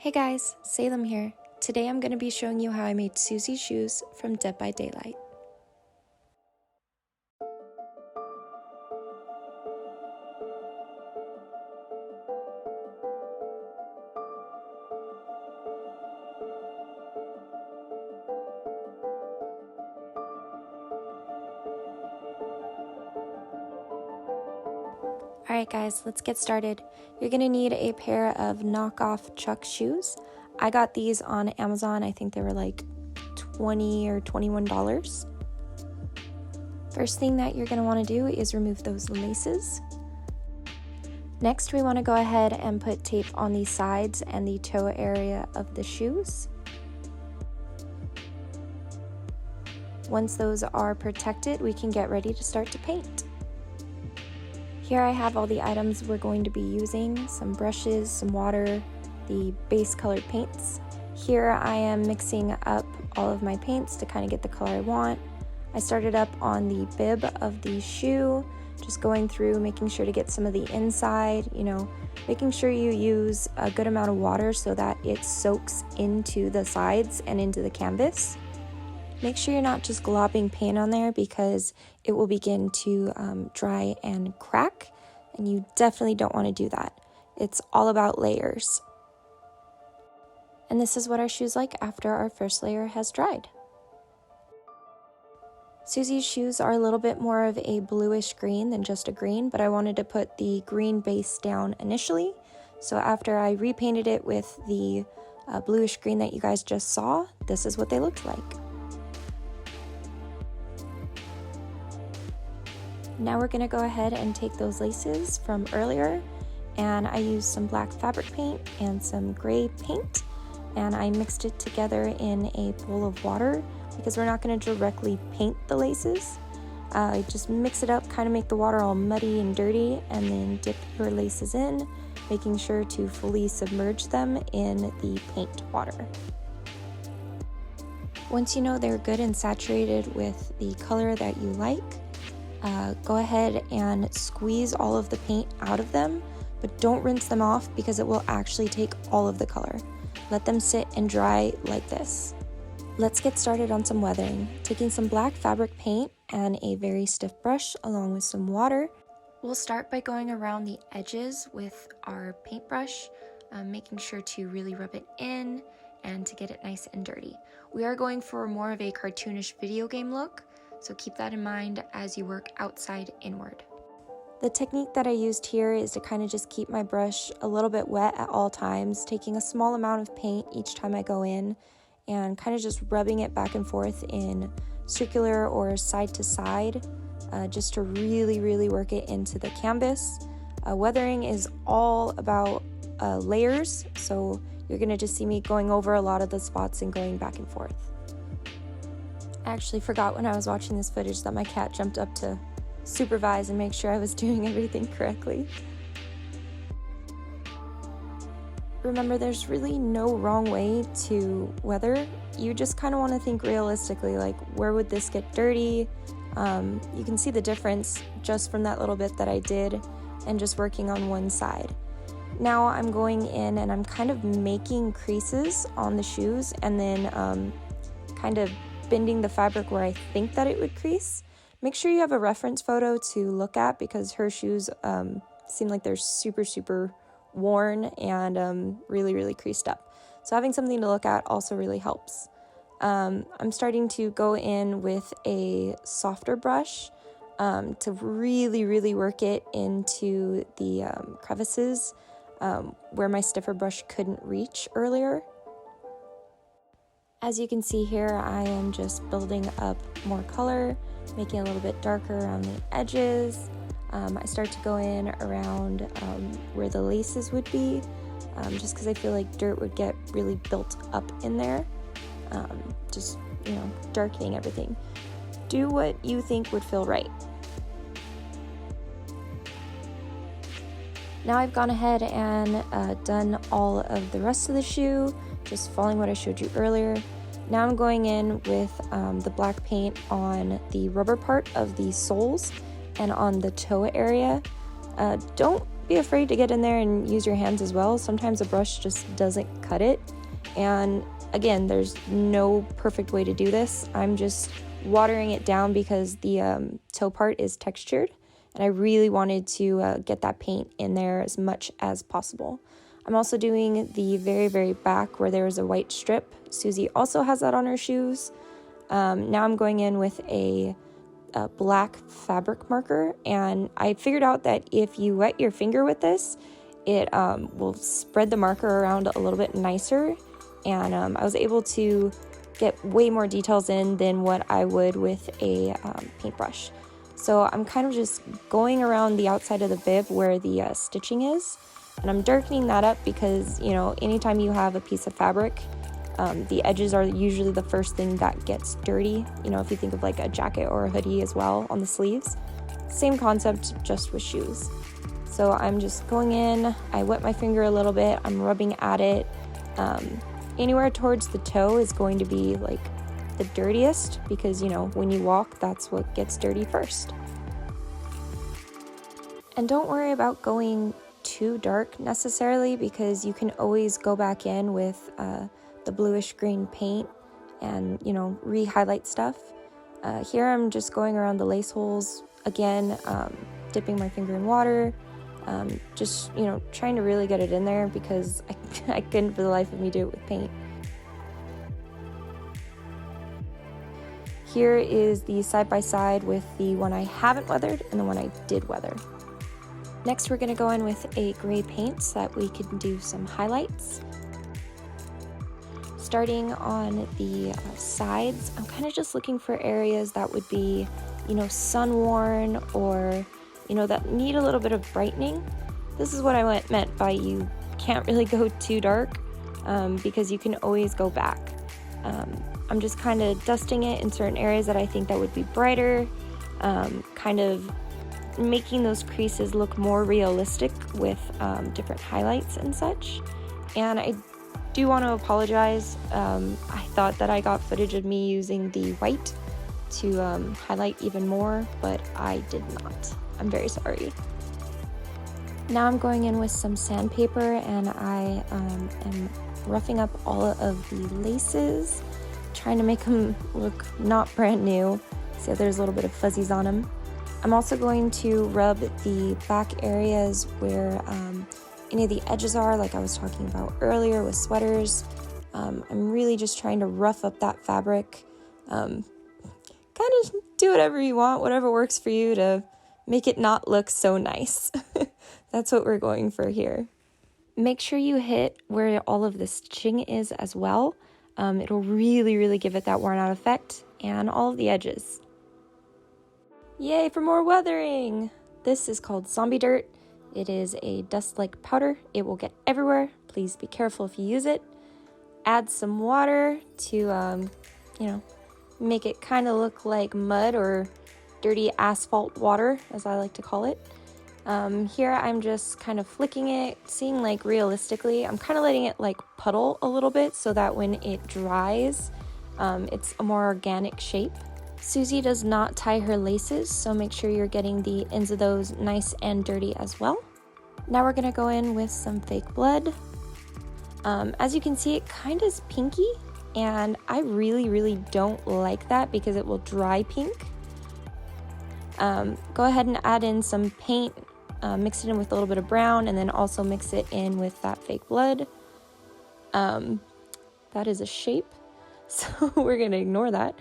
Hey guys, Salem here. Today I'm going to be showing you how I made Susie's shoes from Dead by Daylight. Alright guys, let's get started. You're going to need a pair of knockoff Chuck shoes. I got these on Amazon. I think they were like $20 or $21. First thing that you're going to want to do is remove those laces. Next, we want to go ahead and put tape on the sides and the toe area of the shoes. Once those are protected, we can get ready to start to paint. Here I have all the items we're going to be using, some brushes, some water, the base colored paints. Here I am mixing up all of my paints to kind of get the color I want. I started up on the bib of the shoe, just going through, making sure to get some of the inside, making sure you use a good amount of water so that it soaks into the sides and into the canvas. Make sure you're not just globbing paint on there because it will begin to dry and crack, and you definitely don't want to do that. It's all about layers. And this is what our shoe's like after our first layer has dried. Susie's shoes are a little bit more of a bluish green than just a green, but I wanted to put the green base down initially. So after I repainted it with the bluish green that you guys just saw, this is what they looked like. Now we're going to go ahead and take those laces from earlier, and I used some black fabric paint and some gray paint, and I mixed it together in a bowl of water because we're not going to directly paint the laces. Just mix it up, kind of make the water all muddy and dirty, and then dip your laces in, making sure to fully submerge them in the paint water. Once you know they're good and saturated with the color that you like, go ahead and squeeze all of the paint out of them, but don't rinse them off because it will actually take all of the color. Let them sit and dry like this. Let's get started on some weathering. Taking some black fabric paint and a very stiff brush along with some water. We'll start by going around the edges with our paintbrush, making sure to really rub it in and to get it nice and dirty. We are going for more of a cartoonish video game look, so keep that in mind as you work outside inward. The technique that I used here is to kind of just keep my brush a little bit wet at all times, taking a small amount of paint each time I go in and kind of just rubbing it back and forth in circular or side to side, just to really work it into the canvas. Weathering is all about layers, so you're going to just see me going over a lot of the spots and going back and forth. I actually forgot when I was watching this footage that my cat jumped up to supervise and make sure I was doing everything correctly. Remember, there's really no wrong way to weather. You just kind of want to think realistically, like where would this get dirty? You can see the difference just from that little bit that I did and just working on one side. Now I'm going in and I'm kind of making creases on the shoes and then kind of bending the fabric where I think that it would crease. Make sure you have a reference photo to look at because her shoes seem like they're super worn and really creased up. So having something to look at also really helps. I'm starting to go in with a softer brush to really work it into the crevices where my stiffer brush couldn't reach earlier. As you can see here, I am just building up more color, making it a little bit darker around the edges. I start to go in around where the laces would be, just because I feel like dirt would get really built up in there. Just, darkening everything. Do what you think would feel right. Now I've gone ahead and done all of the rest of the shoe, just following what I showed you earlier. Now I'm going in with the black paint on the rubber part of the soles and on the toe area. Don't be afraid to get in there and use your hands as well. Sometimes a brush just doesn't cut it. And again, there's no perfect way to do this. I'm just watering it down because the toe part is textured, and I really wanted to get that paint in there as much as possible. I'm also doing the very, very back where there is a white strip. Susie also has that on her shoes. Now I'm going in with a black fabric marker, and I figured out that if you wet your finger with this, it will spread the marker around a little bit nicer, and I was able to get way more details in than what I would with a paintbrush. So I'm kind of just going around the outside of the bib where the stitching is, and I'm darkening that up because, you know, anytime you have a piece of fabric, the edges are usually the first thing that gets dirty. You know, if you think of like a jacket or a hoodie as well on the sleeves, same concept, just with shoes. So I'm just going in, I wet my finger a little bit, I'm rubbing at it. Anywhere towards the toe is going to be like the dirtiest because, you know, when you walk, that's what gets dirty first. And don't worry about going too dark necessarily, because you can always go back in with the bluish green paint and, you know, re-highlight stuff. Here I'm just going around the lace holes again, dipping my finger in water, just, you know, trying to really get it in there because I couldn't for the life of me do it with paint. Here is the side-by-side with the one I haven't weathered and the one I did weather. Next we're going to go in with a gray paint so that we can do some highlights. Starting on the sides, I'm kind of just looking for areas that would be, you know, sun-worn or, you know, that need a little bit of brightening. This is what I meant by you can't really go too dark because you can always go back. I'm just kind of dusting it in certain areas that I think that would be brighter, kind of making those creases look more realistic with different highlights and such. And I do want to apologize. I thought that I got footage of me using the white to highlight even more, but I did not. I'm very sorry. Now I'm going in with some sandpaper, and I am roughing up all of the laces, trying to make them look not brand new. See how there's a little bit of fuzzies on them. I'm also going to rub the back areas where any of the edges are, like I was talking about earlier with sweaters. I'm really just trying to rough up that fabric. Kind of do whatever you want, whatever works for you to make it not look so nice. That's what we're going for here. Make sure you hit where all of the stitching is as well. It'll really, really give it that worn out effect, and all of the edges. Yay for more weathering! This is called zombie dirt. It is a dust-like powder. It will get everywhere. Please be careful if you use it. Add some water to, you know, make it kind of look like mud or dirty asphalt water, as I like to call it. Here I'm just kind of flicking it, seeing like realistically. I'm kind of letting it like puddle a little bit so that when it dries, it's a more organic shape. Susie does not tie her laces, so make sure you're getting the ends of those nice and dirty as well. Now we're gonna go in with some fake blood. As you can see, it kind of is pinky, and I really, really don't like that because it will dry pink. Go ahead and add in some paint, mix it in with a little bit of brown, and then also mix it in with that fake blood. That is a shape, so we're gonna ignore that.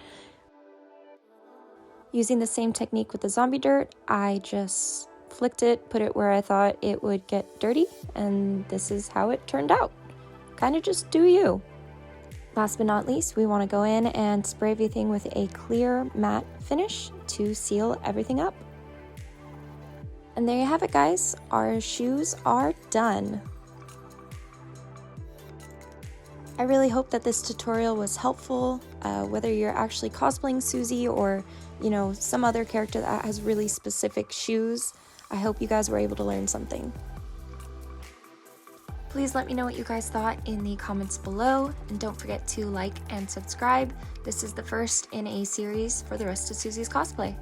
Using the same technique with the zombie dirt, I just flicked it, put it where I thought it would get dirty, and this is how it turned out. Kind of just do you. Last but not least, we want to go in and spray everything with a clear matte finish to seal everything up. And there you have it, guys. Our shoes are done. I really hope that this tutorial was helpful, whether you're actually cosplaying Susie or, you know, some other character that has really specific shoes. I hope you guys were able to learn something. Please let me know what you guys thought in the comments below, and don't forget to like and subscribe. This is the first in a series for the rest of Susie's cosplay.